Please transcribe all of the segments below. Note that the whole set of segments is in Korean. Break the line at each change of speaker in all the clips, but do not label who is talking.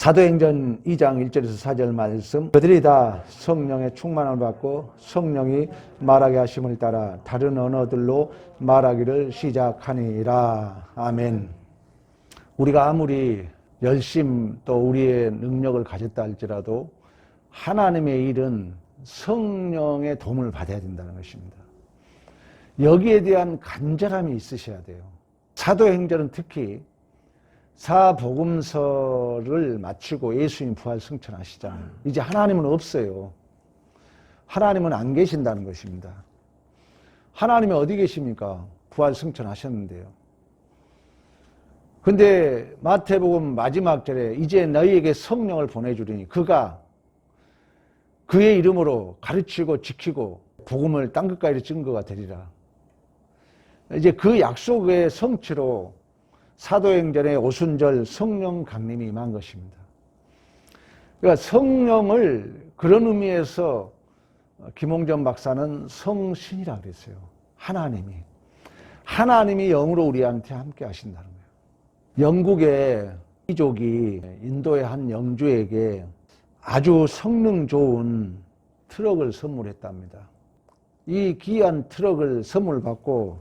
사도행전 2장 1절에서 4절 말씀, 그들이 다 성령의 충만함을 받고 성령이 말하게 하심을 따라 다른 언어들로 말하기를 시작하니라. 아멘. 우리가 아무리 열심 또 우리의 능력을 가졌다 할지라도 하나님의 일은 성령의 도움을 받아야 된다는 것입니다. 여기에 대한 간절함이 있으셔야 돼요. 사도행전은 특히 사복음서를 마치고 예수님 부활 승천하시잖아요. 이제 하나님은 없어요. 하나님은 안 계신다는 것입니다. 하나님이 어디 계십니까? 부활 승천하셨는데요. 근데 마태복음 마지막 절에 이제 너희에게 성령을 보내주리니 그가 그의 이름으로 가르치고 지키고 복음을 땅끝까지 증거가 되리라. 이제 그 약속의 성취로 사도행전의 오순절 성령 강림이 임한 것입니다. 그러니까 성령을 그런 의미에서 김홍전 박사는 성신이라고 그랬어요. 하나님이 영으로 우리한테 함께 하신다는 거예요. 영국의 귀족이 인도의 한 영주에게 아주 성능 좋은 트럭을 선물했답니다. 이 귀한 트럭을 선물 받고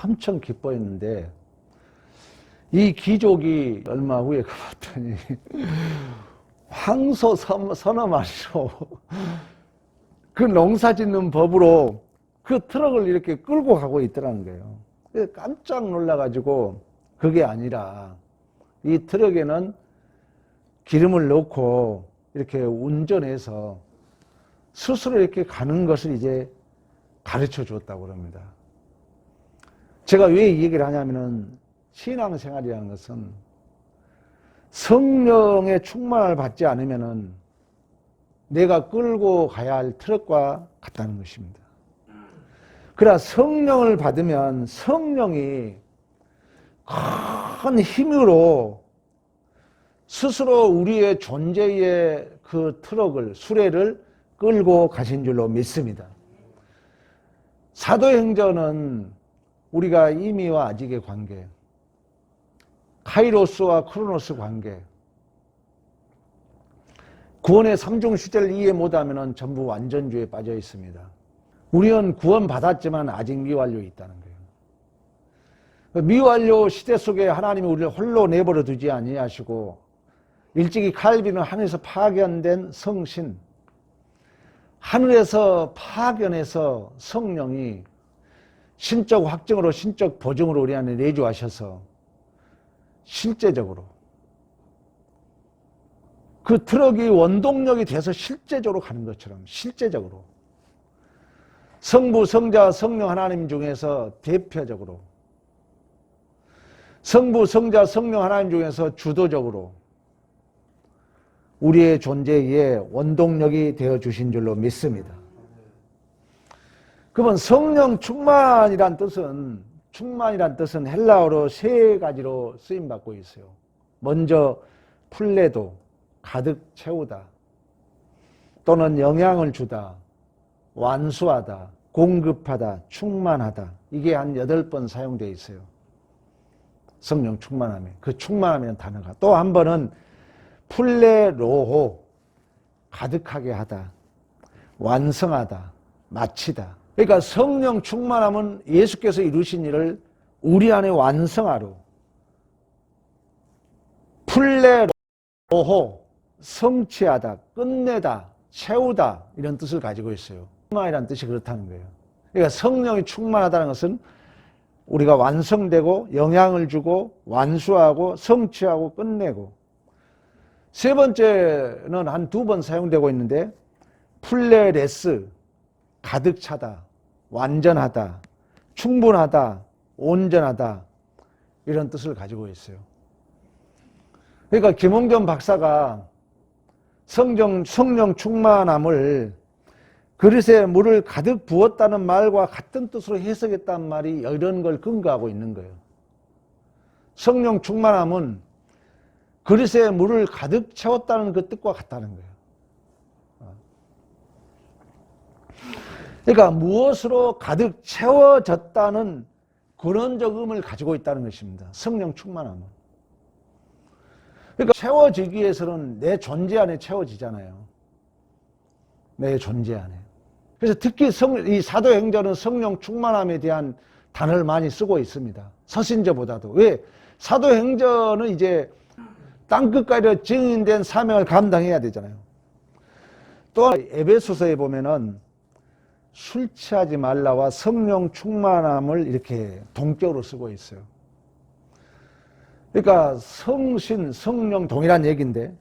엄청 기뻐했는데 이 귀족이 얼마 후에 가봤더니 황소 서너 마리로 그 농사 짓는 법으로 그 트럭을 이렇게 끌고 가고 있더라는 거예요. 그래서 깜짝 놀라가지고 그게 아니라 이 트럭에는 기름을 넣고 이렇게 운전해서 스스로 이렇게 가는 것을 이제 가르쳐 주었다고 합니다. 제가 왜 이 얘기를 하냐면은 신앙생활이라는 것은 성령의 충만을 받지 않으면은 내가 끌고 가야 할 트럭과 같다는 것입니다. 그러나 성령을 받으면 성령이 큰 힘으로 스스로 우리의 존재의 그 트럭을, 수레를 끌고 가신 줄로 믿습니다. 사도행전은 우리가 이미와 아직의 관계, 카이로스와 크로노스 관계, 구원의 삼중 시대를 이해 못하면 전부 완전주의에 빠져 있습니다. 우리는 구원 받았지만 아직 미완료에 있다는 거예요. 미완료 시대 속에 하나님이 우리를 홀로 내버려 두지 아니하시고 일찍이 칼빈은 하늘에서 파견된 성신, 하늘에서 파견해서 성령이 신적 확증으로 신적 보증으로 우리 안에 내주하셔서 실제적으로 그 트럭이 원동력이 돼서 실제적으로 가는 것처럼 실제적으로 성부, 성자, 성령 하나님 중에서 대표적으로 성부, 성자, 성령 하나님 중에서 주도적으로 우리의 존재에 원동력이 되어 주신 줄로 믿습니다. 그러면 성령 충만이란 뜻은 헬라어로 세 가지로 쓰임받고 있어요. 먼저 풀레도, 가득 채우다, 또는 영향을 주다, 완수하다, 공급하다, 충만하다. 이게 한 8번 사용되어 있어요. 성령 충만함에. 그 충만함이라는 단어가. 또 한 번은 풀레로호, 가득하게 하다, 완성하다, 마치다. 그러니까 성령 충만함은 예수께서 이루신 일을 우리 안에 완성하러, 풀레로호, 성취하다, 끝내다, 채우다, 이런 뜻을 가지고 있어요. 충만이라는 뜻이 그렇다는 거예요. 그러니까 성령이 충만하다는 것은 우리가 완성되고 영향을 주고 완수하고 성취하고 끝내고, 세 번째는 한 2번 사용되고 있는데 풀레레스, 가득 차다, 완전하다, 충분하다, 온전하다, 이런 뜻을 가지고 있어요. 그러니까 김홍전 박사가 성령 충만함을 그릇에 물을 가득 부었다는 말과 같은 뜻으로 해석했다는 말이 이런 걸 근거하고 있는 거예요. 성령 충만함은 그릇에 물을 가득 채웠다는 그 뜻과 같다는 거예요. 그러니까 무엇으로 가득 채워졌다는 그런 적음을 가지고 있다는 것입니다. 성령 충만함은. 그러니까 채워지기 위해서는 내 존재 안에 채워지잖아요. 내 존재 안에. 그래서 특히 이 사도행전은 성령 충만함에 대한 단어를 많이 쓰고 있습니다. 서신저보다도. 왜? 사도행전은 이제 땅끝까지 증인된 사명을 감당해야 되잖아요. 또한 에베소서에 보면은 술 취하지 말라와 성령 충만함을 이렇게 동격으로 쓰고 있어요. 그러니까 성신, 성령 동일한 얘기인데,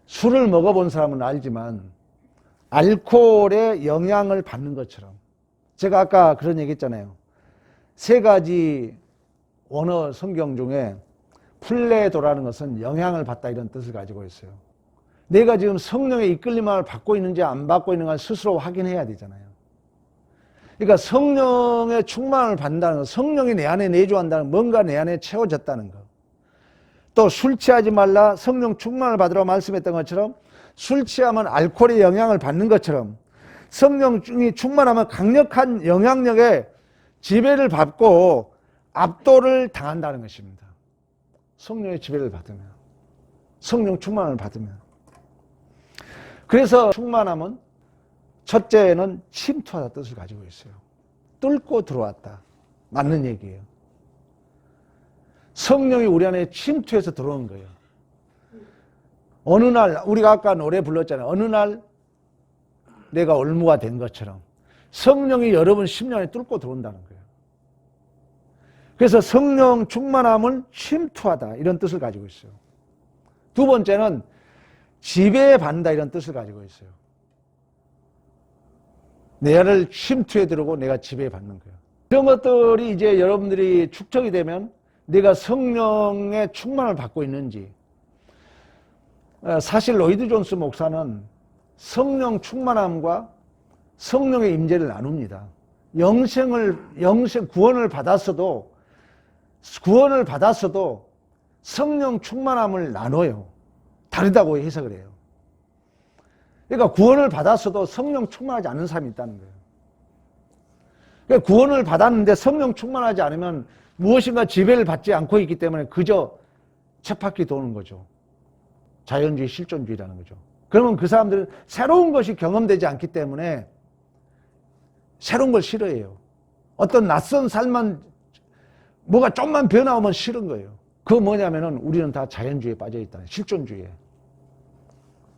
술을 먹어본 사람은 알지만 알코올의 영향을 받는 것처럼, 제가 아까 그런 얘기 했잖아요. 세 가지 원어 성경 중에 플레도라는 것은 영향을 받다 이런 뜻을 가지고 있어요. 내가 지금 성령의 이끌림을 받고 있는지 안 받고 있는가 스스로 확인해야 되잖아요. 그러니까 성령의 충만을 받는다는 것, 성령이 내 안에 내주한다는 것, 뭔가 내 안에 채워졌다는 것. 또 술 취하지 말라, 성령 충만을 받으라고 말씀했던 것처럼 술 취하면 알코올의 영향을 받는 것처럼 성령이 충만하면 강력한 영향력에 지배를 받고 압도를 당한다는 것입니다. 성령의 지배를 받으면, 성령 충만을 받으면. 그래서 충만함은 첫째는 침투하다 뜻을 가지고 있어요. 뚫고 들어왔다. 맞는 얘기예요. 성령이 우리 안에 침투해서 들어온 거예요. 어느 날, 우리가 아까 노래 불렀잖아요. 어느 날 내가 올무가 된 것처럼 성령이 여러분 심령에 뚫고 들어온다는 거예요. 그래서 성령 충만함을 침투하다 이런 뜻을 가지고 있어요. 두 번째는 지배받는다 이런 뜻을 가지고 있어요. 내 안을 침투해 들어오고 내가 지배받는 거예요. 이런 것들이 이제 여러분들이 축적이 되면 내가 성령의 충만을 받고 있는지. 사실 로이드 존스 목사는 성령 충만함과 성령의 임재를 나눕니다. 구원을 받았어도 성령 충만함을 나눠요. 다르다고 해석을 해요. 그러니까 구원을 받았어도 성령 충만하지 않은 사람이 있다는 거예요. 그러니까 구원을 받았는데 성령 충만하지 않으면 무엇인가 지배를 받지 않고 있기 때문에 그저 쳇바퀴 도는 거죠. 자연주의, 실존주의라는 거죠. 그러면 그 사람들은 새로운 것이 경험되지 않기 때문에 새로운 걸 싫어해요. 어떤 낯선 삶만 뭐가 좀만 변화오면 싫은 거예요. 그거 뭐냐면은 우리는 다 자연주의에 빠져 있다. 실존주의에.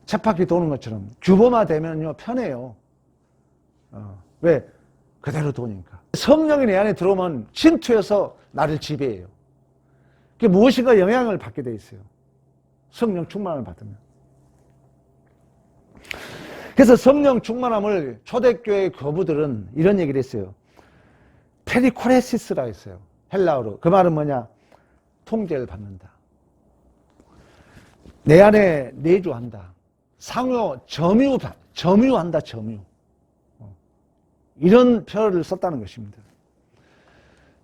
쳇바퀴 도는 것처럼 규범화되면요 편해요. 왜? 그대로 도니까. 성령이 내 안에 들어오면 침투해서 나를 지배해요. 그게 무엇인가 영향을 받게 돼 있어요. 성령 충만을 받으면. 그래서 성령 충만함을 초대교회 교부들은 이런 얘기를 했어요. 페리코레시스라고 했어요. 헬라어로. 그 말은 뭐냐? 통제를 받는다. 내 안에 내주한다. 점유한다, 점유. 이런 표현을 썼다는 것입니다.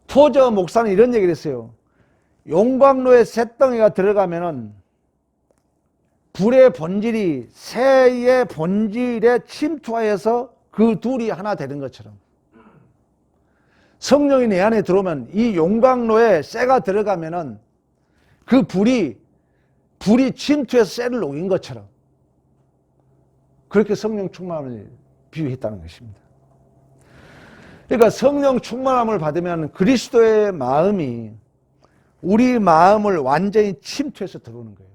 토저 목사는 이런 얘기를 했어요. 용광로에 쇳덩이가 들어가면은 불의 본질이 새의 본질에 침투하여서 그 둘이 하나 되는 것처럼 성령이 내 안에 들어오면 이 용광로에 쇠가 들어가면은 그 불이 침투해서 쇠를 녹인 것처럼 그렇게 성령 충만함을 비유했다는 것입니다. 그러니까 성령 충만함을 받으면 그리스도의 마음이 우리 마음을 완전히 침투해서 들어오는 거예요.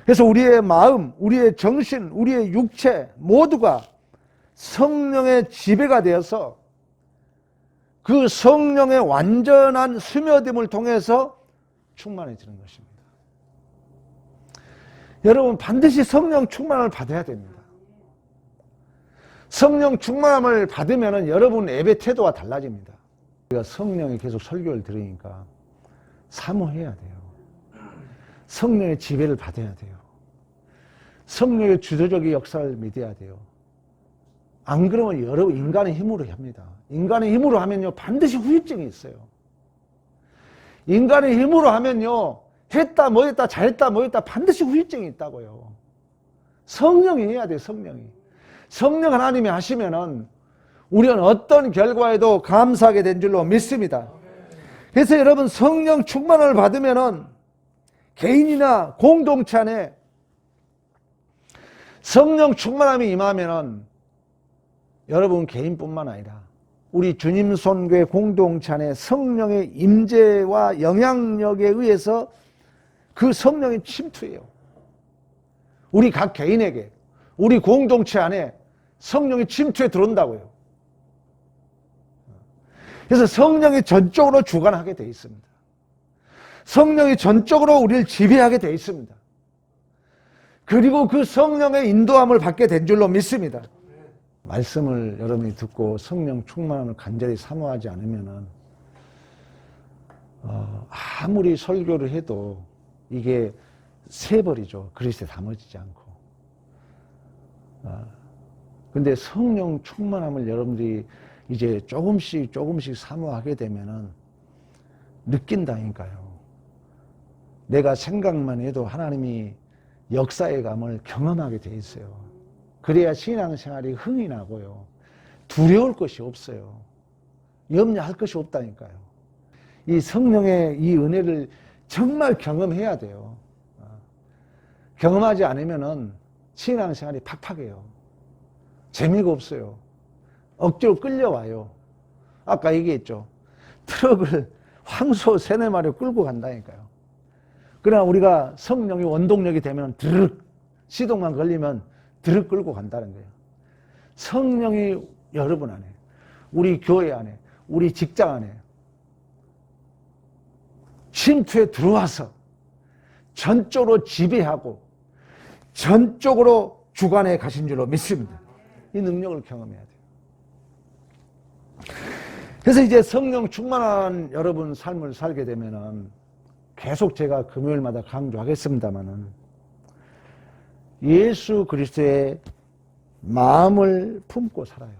그래서 우리의 마음, 우리의 정신, 우리의 육체 모두가 성령의 지배가 되어서 그 성령의 완전한 스며듦을 통해서 충만해지는 것입니다. 여러분 반드시 성령 충만을 받아야 됩니다. 성령 충만함을 받으면 여러분 예배 태도가 달라집니다. 우리가 성령이 계속 설교를 들으니까 사모해야 돼요. 성령의 지배를 받아야 돼요. 성령의 주도적인 역사를 믿어야 돼요. 안 그러면 여러분 인간의 힘으로 합니다. 인간의 힘으로 하면요 반드시 후유증이 있어요. 인간의 힘으로 하면요 했다 뭐했다 잘했다 뭐했다 반드시 후유증이 있다고요. 성령이 해야 돼요. 성령 하나님이 하시면은 우리는 어떤 결과에도 감사하게 된 줄로 믿습니다. 그래서 여러분 성령 충만을 받으면은 개인이나 공동체 안에 성령 충만함이 임하면은 여러분 개인뿐만 아니라 우리 주님 손교회 공동체 안에 성령의 임재와 영향력에 의해서 그 성령이 침투해요. 우리 각 개인에게, 우리 공동체 안에 성령이 침투해 들어온다고요. 그래서 성령이 전적으로 주관하게 되어 있습니다. 성령이 전적으로 우리를 지배하게 되어 있습니다. 그리고 그 성령의 인도함을 받게 된 줄로 믿습니다. 말씀을 여러분이 듣고 성령 충만함을 간절히 사모하지 않으면은 아무리 설교를 해도 이게 새버리죠. 그리스도에 담아지지 않고. 근데 성령 충만함을 여러분들이 이제 조금씩 사모하게 되면은 느낀다니까요. 내가 생각만 해도 하나님이 역사의 감을 경험하게 돼 있어요. 그래야 신앙생활이 흥이 나고요. 두려울 것이 없어요. 염려할 것이 없다니까요. 이 성령의 이 은혜를 정말 경험해야 돼요. 경험하지 않으면은 신앙생활이 팍팍해요. 재미가 없어요. 억지로 끌려와요. 아까 얘기했죠. 트럭을 황소 3-4마리 끌고 간다니까요. 그러나 우리가 성령이 원동력이 되면 드르륵 시동만 걸리면 드르륵 끌고 간다는 거예요. 성령이 여러분 안에, 우리 교회 안에, 우리 직장 안에 침투에 들어와서 전적으로 지배하고 전적으로 주관해 가신 줄로 믿습니다. 이 능력을 경험해야 돼요. 그래서 이제 성령 충만한 여러분 삶을 살게 되면은 계속 제가 금요일마다 강조하겠습니다만은 예수 그리스도의 마음을 품고 살아요.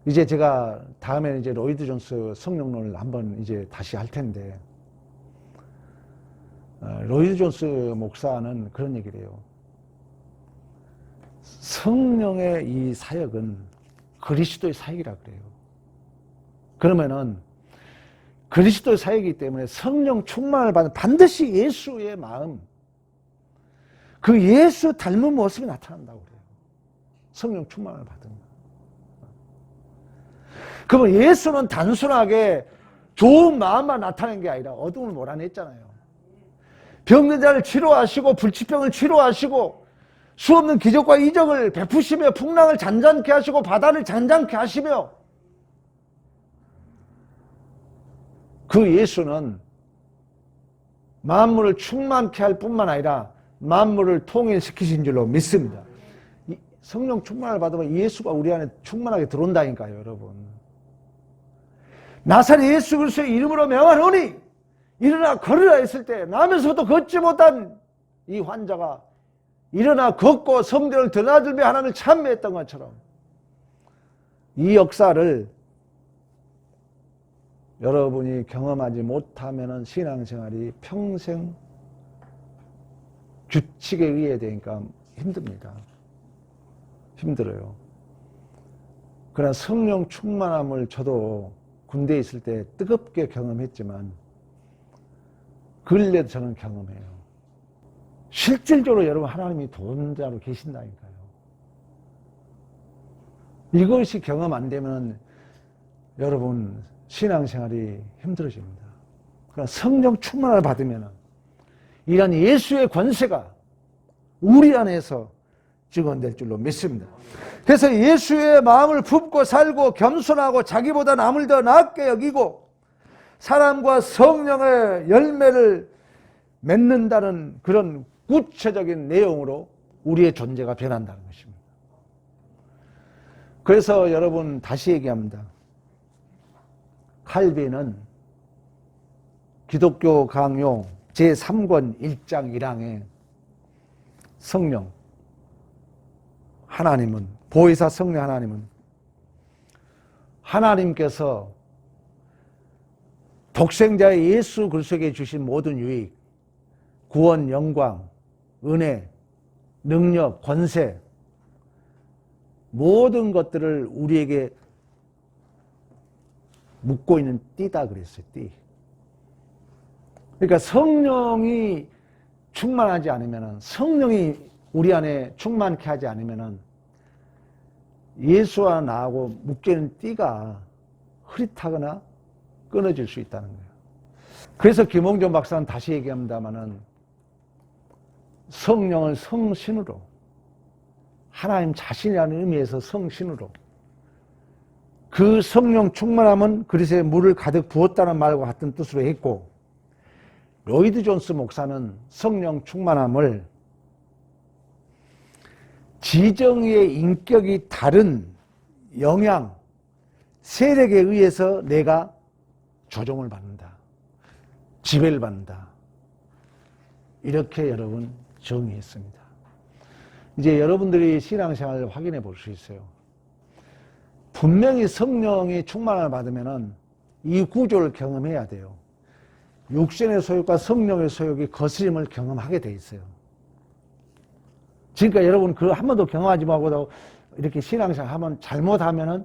이제 제가 다음에는 이제 로이드 존스 성령론을 한번 이제 다시 할 텐데, 로이드 존스 목사는 그런 얘기를 해요. 성령의 이 사역은 그리스도의 사역이라 그래요. 그러면은 그리스도의 사역이기 때문에 성령 충만을 받는 반드시 예수의 마음, 그 예수 닮은 모습이 나타난다고 그래요. 성령 충만을 받으면. 그러면 예수는 단순하게 좋은 마음만 나타낸 게 아니라 어둠을 몰아냈잖아요. 병든 자를 치료하시고 불치병을 치료하시고 수없는 기적과 이적을 베푸시며 풍랑을 잔잔케 하시고 바다를 잔잔케 하시며, 그 예수는 만물을 충만케 할 뿐만 아니라 만물을 통일시키신 줄로 믿습니다. 성령 충만을 받으면 예수가 우리 안에 충만하게 들어온다니까요, 여러분. 나사렛 예수 그리스도의 이름으로 명하노니 일어나 걸으라 했을 때 나면서도 걷지 못한 이 환자가 일어나 걷고 성전을 드나들며 하나님을 찬미했던 것처럼 이 역사를 여러분이 경험하지 못하면 신앙생활이 평생 규칙에 의해 되니까 힘듭니다. 힘들어요. 그러나 성령 충만함을 저도 군대에 있을 때 뜨겁게 경험했지만 근래도 저는 경험해요. 실질적으로 여러분 하나님이 도전자로 계신다니까요. 이것이 경험 안 되면 여러분 신앙생활이 힘들어집니다. 그러나 성령 충만을 받으면 이런 예수의 권세가 우리 안에서 증언될 줄로 믿습니다. 그래서 예수의 마음을 품고 살고 겸손하고 자기보다 남을 더 낫게 여기고 사람과 성령의 열매를 맺는다는 그런 구체적인 내용으로 우리의 존재가 변한다는 것입니다. 그래서 여러분 다시 얘기합니다. 칼빈은 기독교 강요 제3권 1장 1항에 성령, 하나님은, 보혜사 성령 하나님은 하나님께서 독생자의 예수 그리스도에게 주신 모든 유익, 구원, 영광, 은혜, 능력, 권세, 모든 것들을 우리에게 묶고 있는 띠다 그랬어요. 띠. 그러니까 성령이 충만하지 않으면, 성령이 우리 안에 충만케 하지 않으면 예수와 나하고 묶여있는 띠가 흐릿하거나 끊어질 수 있다는 거예요. 그래서 김홍준 박사는 다시 얘기합니다마는 성령을 성신으로, 하나님 자신이라는 의미에서 성신으로, 그 성령 충만함은 그릇에 물을 가득 부었다는 말과 같은 뜻으로 했고, 로이드 존스 목사는 성령 충만함을 지정의 인격이 다른 영향, 세력에 의해서 내가 조종을 받는다, 지배를 받는다, 이렇게 여러분 정의했습니다. 이제 여러분들이 신앙생활을 확인해 볼 수 있어요. 분명히 성령이 충만함을 받으면 이 구조를 경험해야 돼요. 육신의 소욕과 성령의 소욕이 거스림을 경험하게 돼 있어요. 그러니까 여러분 그거 한 번도 경험하지 말고 이렇게 신앙생활 하면, 잘못하면은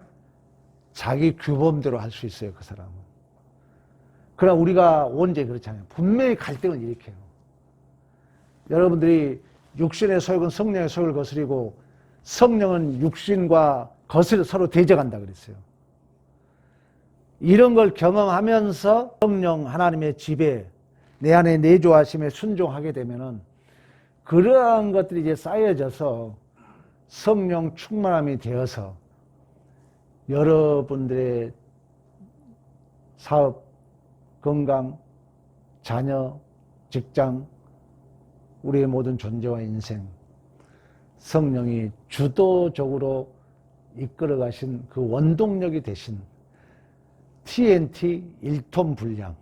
자기 규범대로 할 수 있어요, 그 사람은. 그러나 우리가 원죄 그렇잖아요. 분명히 갈등을 일으켜요. 여러분들이 육신의 소욕은 성령의 소욕을 거스리고, 성령은 육신과 거슬려 서로 대적한다 그랬어요. 이런 걸 경험하면서 성령 하나님의 지배, 내 안에 내조하심에 순종하게 되면은 그러한 것들이 이제 쌓여져서 성령 충만함이 되어서 여러분들의 사업, 건강, 자녀, 직장, 우리의 모든 존재와 인생, 성령이 주도적으로 이끌어 가신 그 원동력이 되신 TNT 1톤 분량.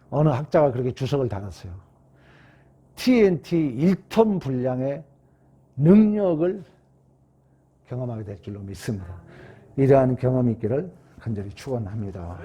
어느 학자가 그렇게 주석을 달았어요. TNT 1톤 분량의 능력을 경험하게 될 줄로 믿습니다. 이러한 경험이 있기를 간절히 축원합니다.